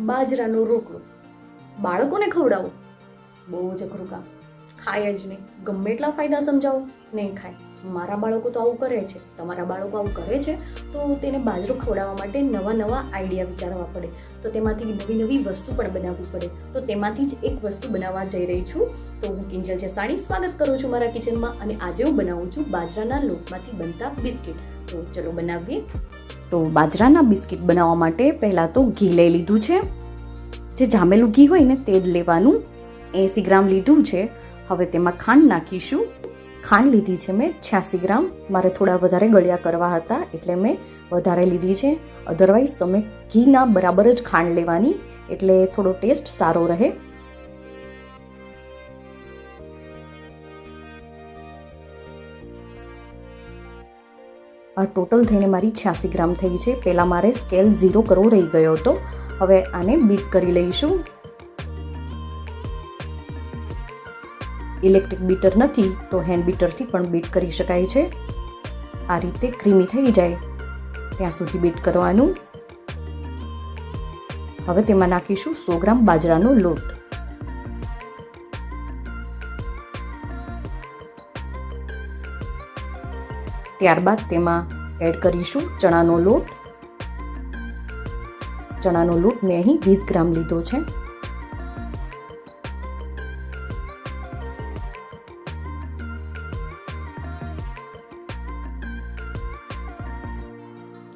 બાજરાનો રોટલો બાળકોને ખવડાવો બહુ જ અઘરું કામ. ખાય જ નહીં, ગમે એટલા ફાયદા સમજાવો નહીં ખાય. મારા બાળકો તો આવું કરે છે, તમારા બાળકો આવું કરે છે, તો તેને બાજરો ખવડાવવા માટે નવા નવા આઈડિયા વિચારવા પડે. તો તેમાંથી નવી નવી વસ્તુ પણ બનાવવી પડે. તો તેમાંથી જ એક વસ્તુ બનાવવા જઈ રહી છું. તો હું કિંજલ જસાણી સ્વાગત કરું છું મારા કિચનમાં. અને આજે હું બનાવું છું બાજરાના લોટમાંથી બનતા બિસ્કિટ. તો ચલો બનાવીએ. તો બાજરાના બિસ્કિટ બનાવવા માટે પહેલાં તો ઘી લઈ લીધું છે. જે જામેલું ઘી હોય ને તે જ લેવાનું. 80 ગ્રામ લીધું છે. હવે તેમાં ખાંડ નાખીશું. ખાંડ લીધી છે મેં 86 ગ્રામ. મારે થોડા વધારે ગળ્યા કરવા હતા એટલે મેં વધારે લીધી છે. અધરવાઇઝ તમે ઘીના બરાબર જ ખાંડ લેવાની, એટલે થોડો ટેસ્ટ સારો રહે. આ ટોટલ થઈને મારી 86 ગ્રામ થઈ છે. પહેલાં મારે સ્કેલ 0 કરવો રહી ગયો હતો. હવે આને બીટ કરી લઈશું. ઇલેક્ટ્રિક બીટર નથી તો હેન્ડ બીટરથી પણ બીટ કરી શકાય છે. આ રીતે ક્રીમી થઈ જાય ત્યાં સુધી બીટ કરવાનું. હવે તેમાં નાખીશું 100 ગ્રામ બાજરાનો લોટ. ત્યારબાદ તેમાં એડ કરીશું ચણાનો લોટ. ચણાનો લોટ મેં અહીં 20 ગ્રામ લીધો છે.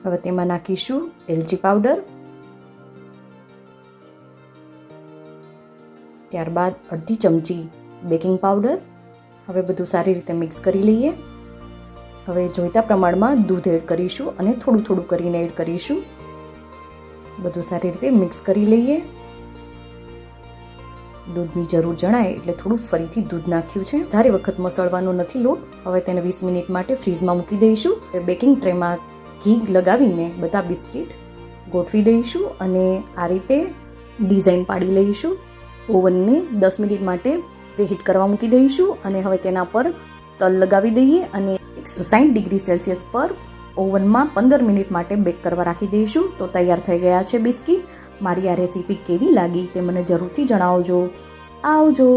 હવે તેમાં નાખીશું એલચી પાવડર. ત્યારબાદ અડધી ચમચી બેકિંગ પાવડર. હવે બધું સારી રીતે મિક્સ કરી લઈએ. હવે જોઈતા પ્રમાણમાં દૂધ એડ કરીશું અને થોડું થોડું કરીને એડ કરીશું. બધું સારી રીતે મિક્સ કરી લઈએ. દૂધની જરૂર જણાય એટલે થોડું ફરીથી દૂધ નાખ્યું છે. વધારે વખત મસળવાનો નથી લોટ. હવે તેને 20 મિનિટ માટે ફ્રીઝમાં મૂકી દઈશું. બેકિંગ ટ્રેમાં ઘી લગાવીને બધા બિસ્કિટ ગોઠવી દઈશું અને આ રીતે ડિઝાઇન પાડી લઈશું. ઓવનને 10 મિનિટ માટે પ્રીહીટ કરવા મૂકી દઈશું અને હવે તેના પર તલ લગાવી દઈએ અને 160 ડિગ્રી સેલ્સિયસ પર ઓવનમાં 15 મિનિટ માટે બેક કરવા રાખી દઈશું. તો તૈયાર થઈ ગયા છે બિસ્કિટ. મારી આ રેસીપી કેવી લાગી તે મને જરૂરથી જણાવજો. આવજો.